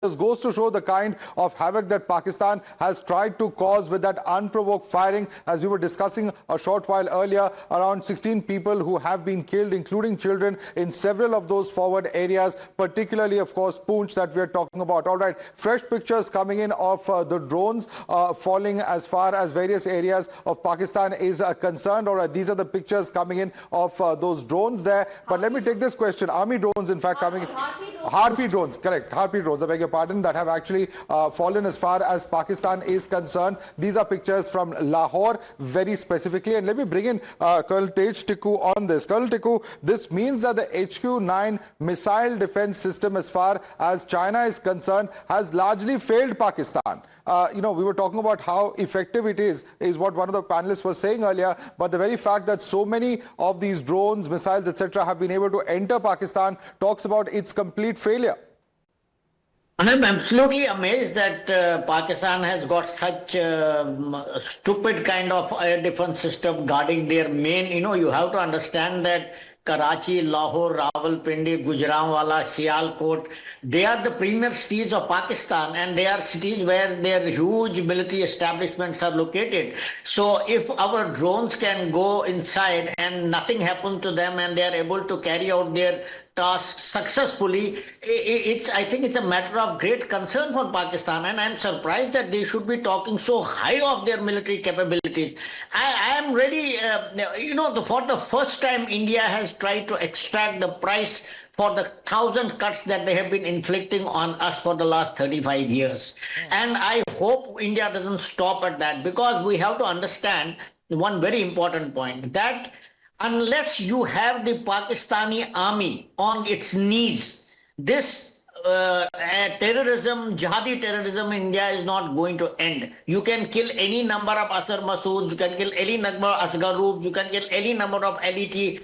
This goes to show the kind of havoc that Pakistan has tried to cause with that unprovoked firing. As we were discussing a short while earlier, around 16 people who have been killed, including children, in several of those forward areas, particularly, of course, Poonch that we are talking about. All right, fresh pictures coming in of the drones falling as far as various areas of Pakistan is concerned. All right, these are the pictures coming in of those drones there. But let me take this question. Army drones, in fact, coming in. Harpy drones, correct. Harpy drones, I beg your pardon, that have actually fallen as far as Pakistan is concerned. These are pictures from Lahore, very specifically. And let me bring in Colonel Tej Tikku on this. Colonel Tikku, this means that the HQ-9 missile defense system, as far as China is concerned, has largely failed Pakistan. We were talking about how effective it is what one of the panelists was saying earlier. But the very fact that so many of these drones, missiles, etc., have been able to enter Pakistan talks about its complete failure. I'm absolutely amazed that Pakistan has got such stupid kind of air defense system guarding their main. You have to understand that Karachi, Lahore, Rawalpindi, Gujranwala, Sialkot, they are the premier cities of Pakistan, and they are cities where their huge military establishments are located. So if our drones can go inside and nothing happens to them and they are able to carry out their tasks successfully, I think it's a matter of great concern for Pakistan, and I'm surprised that they should be talking so high of their military capabilities. I am really, for the first time, India has tried to extract the price for the 1,000 cuts that they have been inflicting on us for the last 35 years. And I hope India doesn't stop at that, because we have to understand one very important point, that unless you have the Pakistani army on its knees, this terrorism, jihadi terrorism in India is not going to end. You can kill any number of Asar Masoods, you can kill any number of Asgaroobs, you can kill any number of LET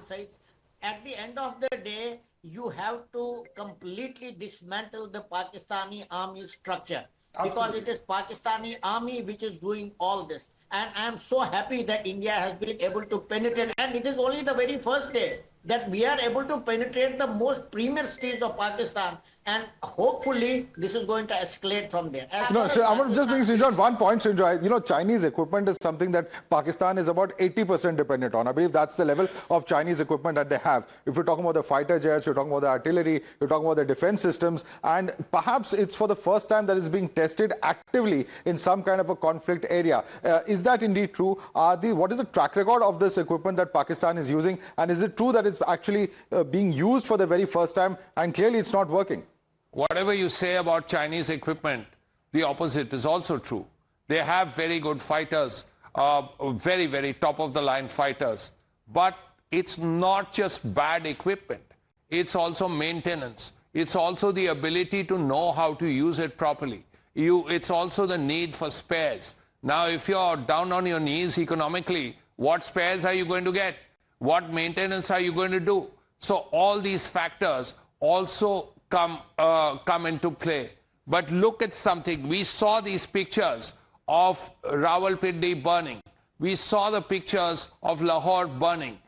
sites. At the end of the day, you have to completely dismantle the Pakistani army structure. Because it is Pakistani army which is doing all this. And I am so happy that India has been able to penetrate, and it is only the very first day that we are able to penetrate the most premier cities of Pakistan, and hopefully this is going to escalate from there. I want to just bring Sinjoy one point, Sinjoy. Chinese equipment is something that Pakistan is about 80% dependent on. I believe that's the level of Chinese equipment that they have. If you're talking about the fighter jets, you're talking about the artillery, you're talking about the defense systems, and perhaps it's for the first time that it's being tested actively in some kind of a conflict area. Is that indeed true? What is the track record of this equipment that Pakistan is using, and is it true that it's actually being used for the very first time, and clearly it's not working? Whatever you say about Chinese equipment, the opposite is also true. They have very good fighters, very, very top-of-the-line fighters. But it's not just bad equipment. It's also maintenance. It's also the ability to know how to use it properly. It's also the need for spares. Now, if you're down on your knees economically, what spares are you going to get? What maintenance are you going to do? So all these factors also come into play. But look at something. We saw these pictures of Rawalpindi burning. We saw the pictures of Lahore burning.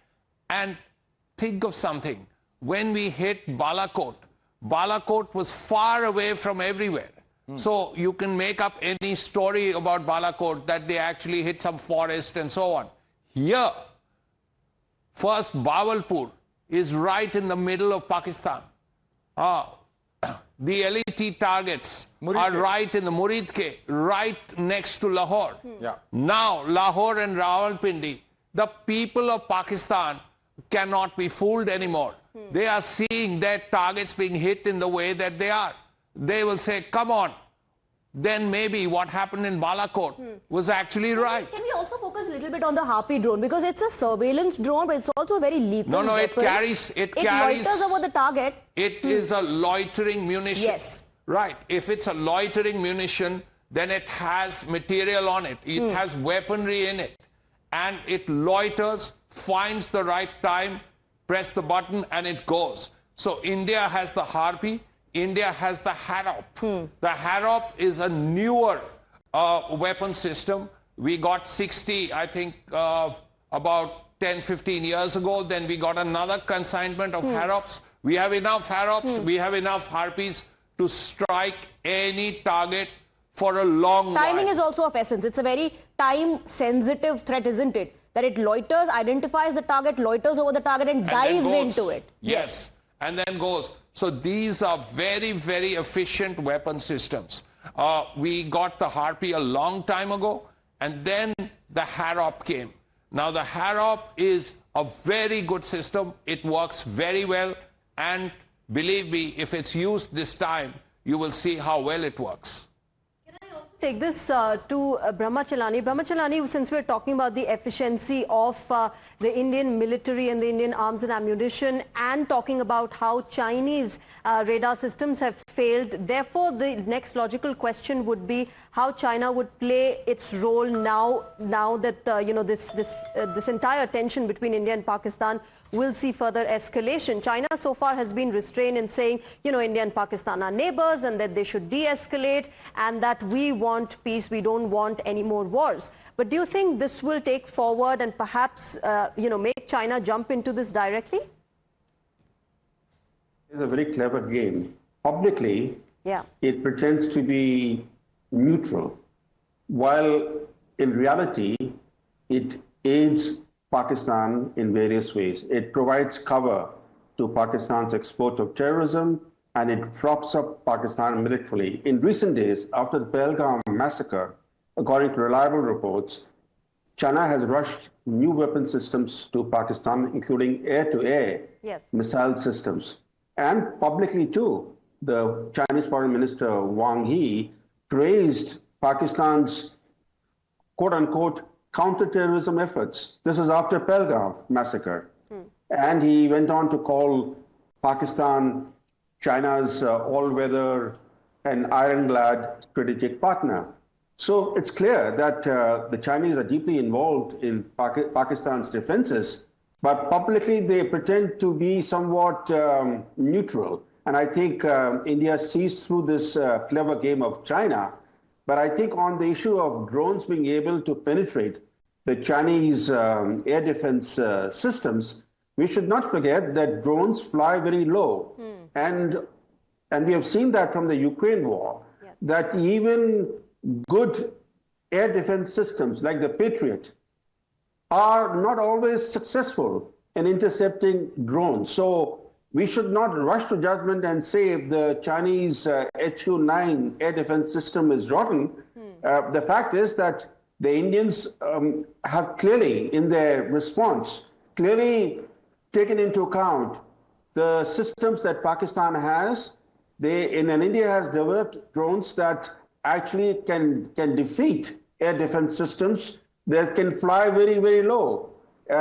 And think of something. When we hit Balakot, Balakot was far away from everywhere. So you can make up any story about Balakot, that they actually hit some forest and so on. Here, first, Bawalpur is right in the middle of Pakistan. The LET targets are right in the Muridke, right next to Lahore. Now, Lahore and Rawalpindi, the people of Pakistan cannot be fooled anymore. They are seeing their targets being hit in the way that they are. They will say, come on. Then maybe what happened in Balakot was actually right. Can we also focus a little bit on the Harpy drone? Because it's a surveillance drone, but it's also a very lethal No, weapon. it carries... loiters over the target. It is a loitering munition. Yes. Right. If it's a loitering munition, then it has material on it. It has weaponry in it. And it loiters, finds the right time, press the button, and it goes. So India has the Harpy. India has the HAROP. The HAROP is a newer weapon system. We got 60, I think, about 10, 15 years ago. Then we got another consignment of HAROPs. We have enough HAROPs. We have enough Harpies to strike any target for a long Timing while. is also of essence. It's a very time-sensitive threat, isn't it? That it loiters, identifies the target, loiters over the target and dives into it. Yes, and then goes. So these are very, very efficient weapon systems. We got the Harpy a long time ago, and then the HAROP came. Now the HAROP is a very good system. It works very well, and believe me, if it's used this time, you will see how well it works. Take this to Brahmachalani. Brahmachalani, since we're talking about the efficiency of the Indian military and the Indian arms and ammunition, and talking about how Chinese radar systems have failed, therefore the next logical question would be how China would play its role now that this entire tension between India and Pakistan will see further escalation. China so far has been restrained in saying, India and Pakistan are neighbors and that they should de-escalate and that we want peace, we don't want any more wars. But do you think this will take forward and perhaps, make China jump into this directly? It's a very clever game. Publicly, yeah, it pretends to be neutral, while in reality, it aids Pakistan in various ways. It provides cover to Pakistan's export of terrorism, and it props up Pakistan militarily. In recent days, after the Pahalgam massacre, according to reliable reports, China has rushed new weapon systems to Pakistan, including air-to-air missile systems. And publicly too, the Chinese Foreign Minister Wang Yi praised Pakistan's quote-unquote counter-terrorism efforts. This is after Pahalgam massacre. And he went on to call Pakistan China's all-weather and ironclad strategic partner. So it's clear that the Chinese are deeply involved in Pakistan's defenses, but publicly they pretend to be somewhat neutral. And I think India sees through this clever game of China. But I think on the issue of drones being able to penetrate the Chinese air defense systems, we should not forget that drones fly very low. And we have seen that from the Ukraine war, that even good air defense systems like the Patriot are not always successful in intercepting drones. So we should not rush to judgment and say if the Chinese HU-9 air defense system is rotten. The fact is that the Indians have clearly, in their response, clearly taken into account the systems that Pakistan has. And India has developed drones that actually can defeat air defense systems that can fly very, very low,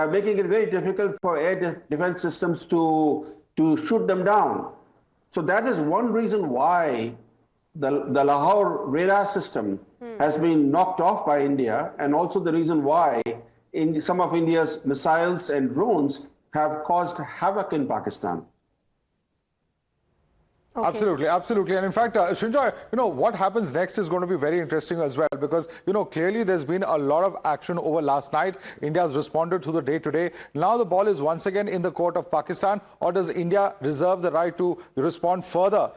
making it very difficult for air defense systems to shoot them down. So that is one reason why the Lahore radar system has been knocked off by India, and also the reason why some of India's missiles and drones have caused havoc in Pakistan. Okay. Absolutely, absolutely. And in fact, Srinjoy, what happens next is going to be very interesting as well, because, clearly there's been a lot of action over last night. India has responded to the day today. Now the ball is once again in the court of Pakistan, or does India reserve the right to respond further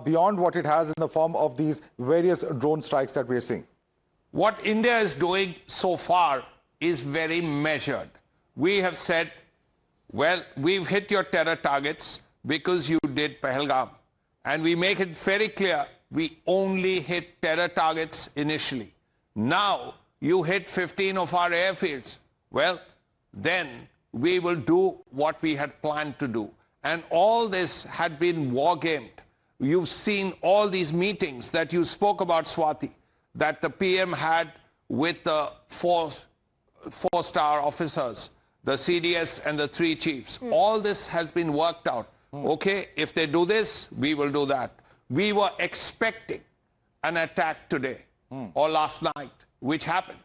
beyond what it has in the form of these various drone strikes that we're seeing? What India is doing so far is very measured. We have said, well, we've hit your terror targets because you did Pahalgam. And we make it very clear, we only hit terror targets initially. Now, you hit 15 of our airfields. Well, then we will do what we had planned to do. And all this had been war-gamed. You've seen all these meetings that you spoke about, Swati, that the PM had with the four-star officers, the CDS and the 3 chiefs. All this has been worked out. Okay, if they do this, we will do that. We were expecting an attack today or last night, which happened.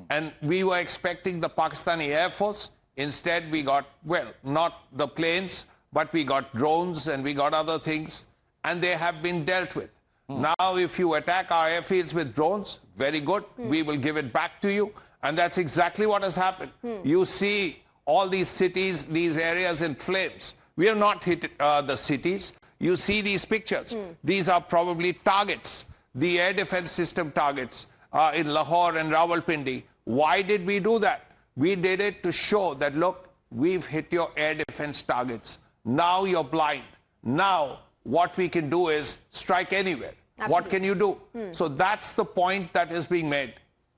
And we were expecting the Pakistani Air Force. Instead, we got, well, not the planes, but we got drones and we got other things, and they have been dealt with. Now, if you attack our airfields with drones, very good. We will give it back to you. And that's exactly what has happened. You see all these cities, these areas in flames. We have not hit the cities. You see these pictures. These are probably targets, the air defense system targets in Lahore and Rawalpindi. Why did we do that? We did it to show that, look, we've hit your air defense targets. Now you're blind. Now what we can do is strike anywhere. Absolutely. What can you do? So that's the point that is being made.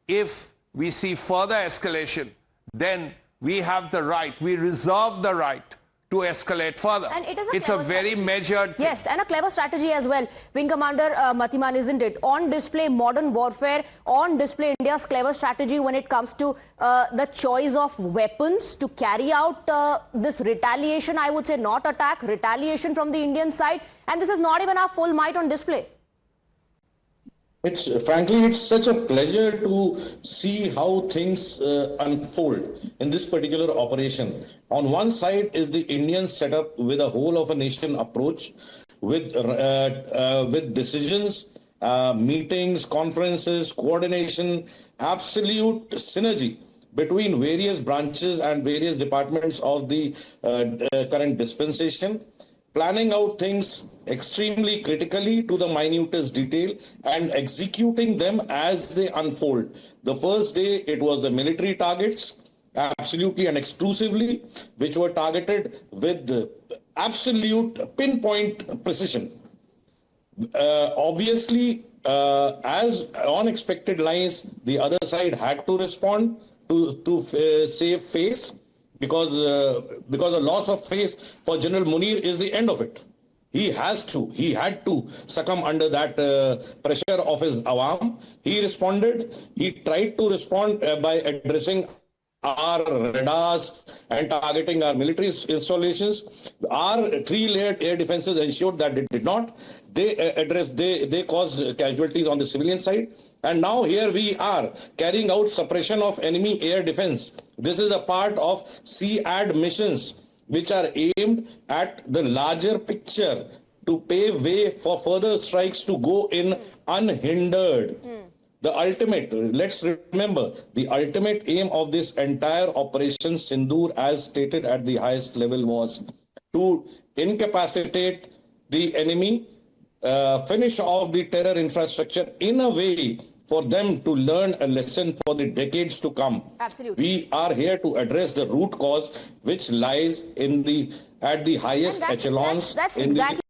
If we see further escalation, then we have the right, we reserve the right to escalate further. And it's a very measured thing. Yes, and a clever strategy as well. Wing Commander Matiman, isn't it? On display modern warfare, on display India's clever strategy when it comes to the choice of weapons to carry out this retaliation, I would say not attack, retaliation from the Indian side. And this is not even our full might on display. Frankly, it's such a pleasure to see how things unfold in this particular operation. On one side is the Indian setup with a whole of a nation approach, with decisions, meetings, conferences, coordination, absolute synergy between various branches and various departments of the current dispensation, planning out things extremely critically to the minutest detail and executing them as they unfold. The first day, it was the military targets, absolutely and exclusively, which were targeted with absolute pinpoint precision. Obviously, as on expected lines, the other side had to respond to save face. Because the loss of face for General Munir is the end of it. He had to succumb under that pressure of his awam. He responded. He tried to respond by addressing our radars and targeting our military installations. Our three-layered air defenses ensured that it did not. They caused casualties on the civilian side. And now here we are carrying out suppression of enemy air defense. This is a part of SEAD missions which are aimed at the larger picture to pave way for further strikes to go in unhindered. The ultimate, let's remember, the ultimate aim of this entire Operation Sindoor, as stated at the highest level, was to incapacitate the enemy, finish off the terror infrastructure in a way for them to learn a lesson for the decades to come. Absolutely. We are here to address the root cause which lies in at the highest echelons. That's exactly